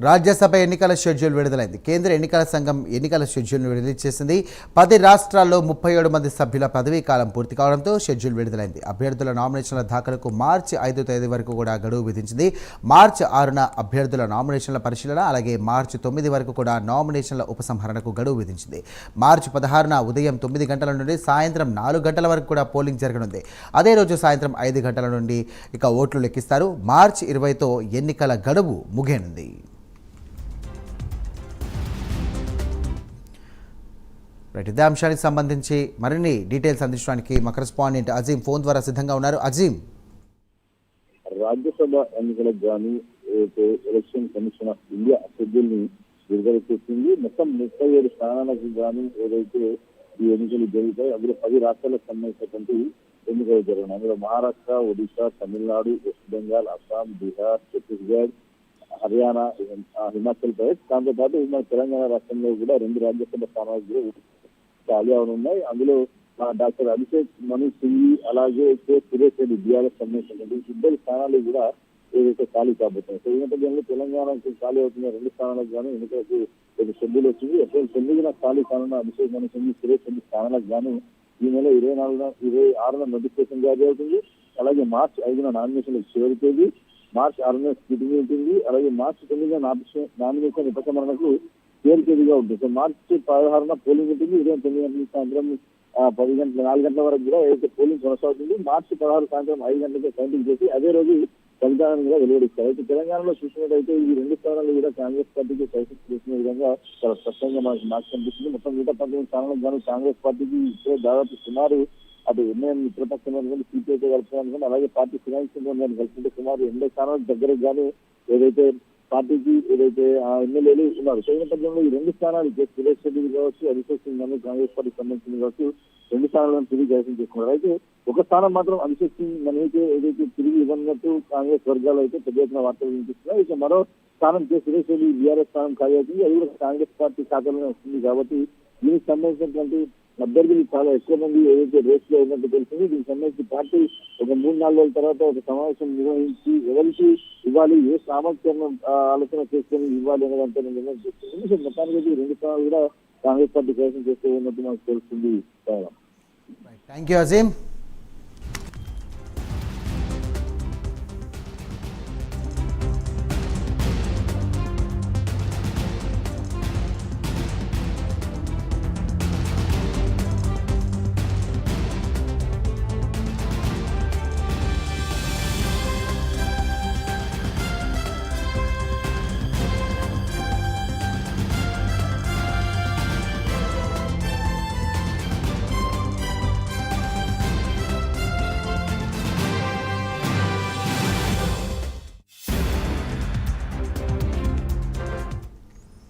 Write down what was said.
రాజ్యసభ ఎన్నికల షెడ్యూల్ విడుదలైంది. కేంద్ర ఎన్నికల సంఘం ఎన్నికల షెడ్యూల్ను విడుదల చేసింది. 10 రాష్ట్రాల్లో 37 మంది సభ్యుల పదవీ కాలం పూర్తి కావడంతో షెడ్యూల్ విడుదలైంది. అభ్యర్థుల నామినేషన్ల దాఖలకు మార్చి 5 తేదీ వరకు కూడా గడువు విధించింది. మార్చి 6న అభ్యర్థుల నామినేషన్ల పరిశీలన, అలాగే మార్చి 9 వరకు కూడా నామినేషన్ల ఉపసంహరణకు గడువు విధించింది. మార్చి 16న ఉదయం 9 గంటల నుండి సాయంత్రం 4 గంటల వరకు కూడా పోలింగ్ జరగనుంది. అదే రోజు సాయంత్రం 5 గంటల నుండి ఓట్లు లెక్కిస్తారు. మార్చి 20తో ఎన్నికల గడువు ముగియనుంది. ఇదే అంశానికి సంబంధించి మరిన్ని డీటెయిల్స్ అందించడానికి మా కరెస్పాండెంట్ అజీం ఫోన్ ద్వారా సిద్ధంగా ఉన్నారు. అజీం, రాజ్యసభ ఎన్నికలకు గాను election commission of India schedule ని విడుదల చేసింది. మొత్తం 37 స్థానాలకు గాను ఏదైతే ఈ ఎన్నికలు జరుగుతాయి అందులో 10 రాష్ట్రాలకు సంబంధించినటువంటి ఎన్నికలు జరగను. అందులో మహారాష్ట్ర, ఒడిశా, తమిళనాడు, వెస్ట్ బెంగాల్, అస్సాం, బీహార్, ఛత్తీస్గఢ్, హర్యానా, హిమాచల్ ప్రదేశ్, దాంతో పాటు మన తెలంగాణ రాష్ట్రంలో కూడా 2 రాజ్యసభ స్థానాలు కూడా ఖాళీ ఉన్నాయి. అందులో డాక్టర్ అభిషేక్ మను సింఘి అలాగే సురేష్ రెడ్డి బీఆర్ఎస్ సంబంధించినటువంటి 2 స్థానాలు కూడా ఏదైతే ఖాళీ కాబోతున్నాయి. సో ఈ నేపథ్యంలో తెలంగాణకు ఖాళీ అవుతున్న 2 స్థానాలకు గాను ఎన్నికలకు షెడ్యూల్ వచ్చింది. ఏప్రిల్ 9న ఖాళీ కానున్న అభిషేక్ మను సింఘి, సురేష్ రెడ్డి స్థానాలకు గాను ఈ నెల 26న నోటిఫికేషన్ జారీ అవుతుంది. అలాగే మార్చి 5న నామినేషన్ చివరి తేదీ, మార్చి 6న స్క్రూటినీ ఉంటుంది. అలాగే మార్చి 9న నామినేషన్ ఉపసంహరణకు చివరి తేదీగా ఉంటుంది. సో మార్చి 16న పోలింగ్ ఉంటుంది. ఉదయం 9 గంటల నుంచి సాయంత్రం 4 గంటల వరకు కూడా ఏదైతే పోలింగ్ కొనసాగుతుంది. మార్చి 16 సాయంత్రం 5 గంటలకే కౌంటింగ్ చేసి అదే రోజు ఫలితాలను కూడా వెలువడిస్తారు. అయితే తెలంగాణలో చూసినట్టయితే ఈ 2 స్థానాలు కూడా కాంగ్రెస్ పార్టీకి సైతం చేసిన విధంగా చాలా స్పష్టంగా మాకు కనిపిస్తుంది. మొత్తం 119 స్థానాలకు గాను కాంగ్రెస్ పార్టీకి దాదాపు సుమారు అటు ఎంఐఎం మిత్రపక్షం సిపిఐతో కలుపుకోవడానికి, అలాగే పార్టీ ఫినాన్షియల్ గారిని కలుపుకుంటే సుమారు 80 స్థానాల దగ్గరకు గాను ఏదైతే పార్టీకి ఏదైతే ఎమ్మెల్యేలు ఉన్నారు. సో ఈ నేపథ్యంలో ఈ 2 స్థానాలు సురేష్ రెడ్డి కావచ్చు, అభిషేక్ సింగ్ గాను కాంగ్రెస్ పార్టీకి సంబంధించింది కావచ్చు 2 స్థానాలను తిరిగి కైవసం చేసుకున్నారు. అయితే ఒక స్థానం మాత్రం అభిషేక్ సింగ్ మనైతే ఏదైతే తిరిగి ఇవ్వనట్టు కాంగ్రెస్ వర్గాలు అయితే పెద్ద ఎత్తున వార్తలు వినిపిస్తున్నాయి. ఇక మరో స్థానం సురేష్ రెడ్డి బీఆర్ఎస్ స్థానం ఖాళీ అవుతుంది. అది కూడా కాంగ్రెస్ పార్టీ ఖాతాలోనే వస్తుంది. కాబట్టి దీనికి సంబంధించినటువంటి అభ్యర్థులు చాలా ఎక్కువ మంది ఏదైతే రేస్ లో ఉన్నట్టు తెలిసింది. దీనికి సంబంధించి పార్టీ ఒక 3-4 రోజుల తర్వాత ఒక సమావేశం నిర్వహించి ఎవరికి ఇవ్వాలి, ఏ సామర్థ్యాన్ని ఆలోచన చేసుకుని ఇవ్వాలి అనే దాంతో నిర్ణయం చేస్తుంది. సో మొత్తానికి 2 స్థానాలు కూడా కాంగ్రెస్ పార్టీ కైవసం చేస్తూ ఉన్నట్టు మనకు తెలుస్తుంది. Thank you Azeem.